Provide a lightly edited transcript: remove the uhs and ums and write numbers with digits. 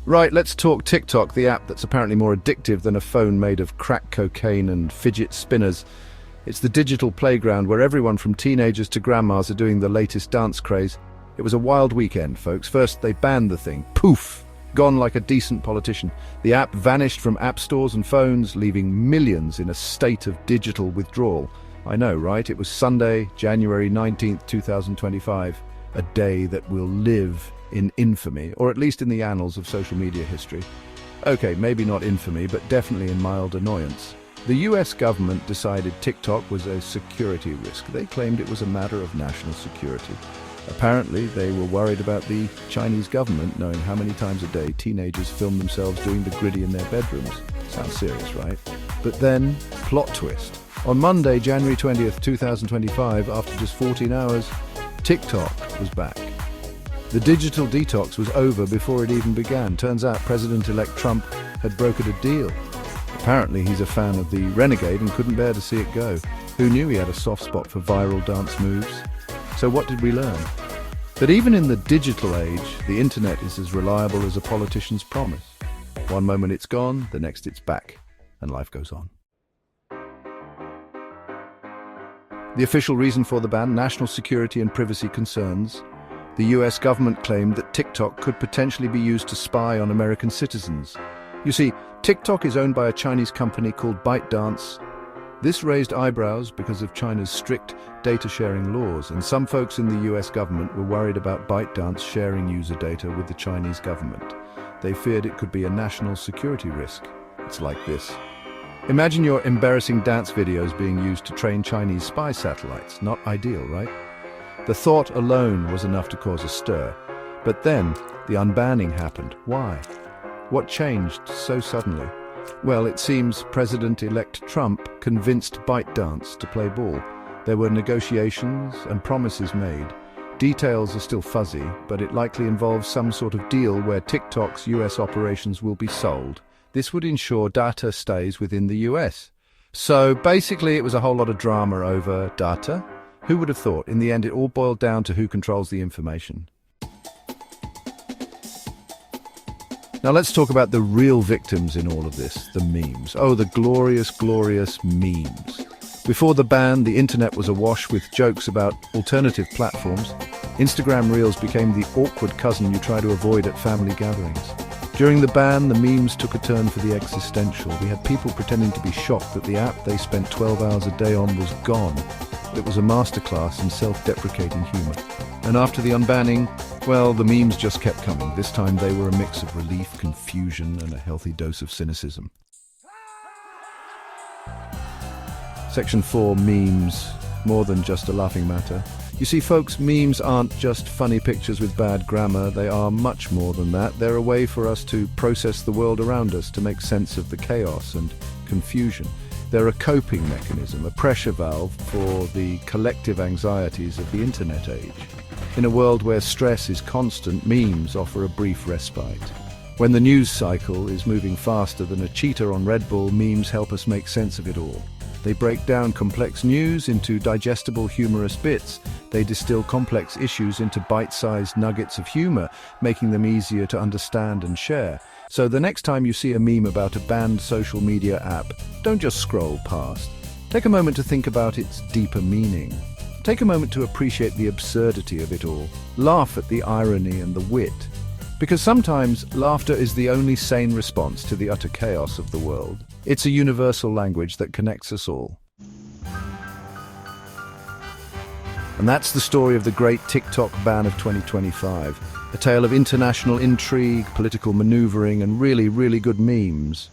Right, let's talk TikTok, the app that's apparently more addictive than a phone made of crack cocaine and fidget spinners. It's the digital playground where everyone from teenagers to grandmas are doing the latest dance craze. It was a wild weekend, folks. First, they banned the thing. Poof! Gone like a decent politician. The app vanished from app stores and phones, leaving millions in a state of digital withdrawal. I know, right? It was Sunday, January 19th, 2025. A day that will live in infamy, or at least in the annals of social media history. Okay, maybe not infamy, but definitely in mild annoyance. The US government decided TikTok was a security risk. They claimed it was a matter of national security. Apparently, they were worried about the Chinese government knowing how many times a day teenagers film themselves doing the griddy in their bedrooms. Sounds serious, right? But then, plot twist. On Monday, January 20th, 2025, after just 14 hours, TikTok was back. The digital detox was over before it even began. Turns out President-elect Trump had brokered a deal. Apparently he's a fan of the Renegade and couldn't bear to see it go. Who knew he had a soft spot for viral dance moves? So what did we learn? That even in the digital age, the internet is as reliable as a politician's promise. One moment it's gone, the next it's back, and life goes on. The official reason for the ban: national security and privacy concerns. The US government claimed that TikTok could potentially be used to spy on American citizens. You see, TikTok is owned by a Chinese company called ByteDance. This raised eyebrows because of China's strict data-sharing laws, and some folks in the US government were worried about ByteDance sharing user data with the Chinese government. They feared it could be a national security risk. It's like this. Imagine your embarrassing dance videos being used to train Chinese spy satellites. Not ideal, right? The thought alone was enough to cause a stir. But then, the unbanning happened. Why? What changed so suddenly? Well, it seems President-elect Trump convinced ByteDance to play ball. There were negotiations and promises made. Details are still fuzzy, but it likely involves some sort of deal where TikTok's US operations will be sold. This would ensure data stays within the US. So basically it was a whole lot of drama over data. Who would have thought? In the end, it all boiled down to who controls the information. Now let's talk about the real victims in all of this, the memes. Oh, the glorious, glorious memes. Before the ban, the internet was awash with jokes about alternative platforms. Instagram Reels became the awkward cousin you try to avoid at family gatherings. During the ban, the memes took a turn for the existential. We had people pretending to be shocked that the app they spent 12 hours a day on was gone. It was a masterclass in self-deprecating humor. And after the unbanning, well, the memes just kept coming. This time they were a mix of relief, confusion, and a healthy dose of cynicism. Section 4, memes. More than just a laughing matter. You see, folks, memes aren't just funny pictures with bad grammar. They are much more than that. They're a way for us to process the world around us, to make sense of the chaos and confusion. They're a coping mechanism, a pressure valve for the collective anxieties of the internet age. In a world where stress is constant, memes offer a brief respite. When the news cycle is moving faster than a cheetah on Red Bull, memes help us make sense of it all. They break down complex news into digestible, humorous bits. They distill complex issues into bite-sized nuggets of humor, making them easier to understand and share. So the next time you see a meme about a banned social media app, don't just scroll past. Take a moment to think about its deeper meaning. Take a moment to appreciate the absurdity of it all. Laugh at the irony and the wit. Because sometimes laughter is the only sane response to the utter chaos of the world. It's a universal language that connects us all. And that's the story of the great TikTok ban of 2025. A tale of international intrigue, political maneuvering, and really, really good memes.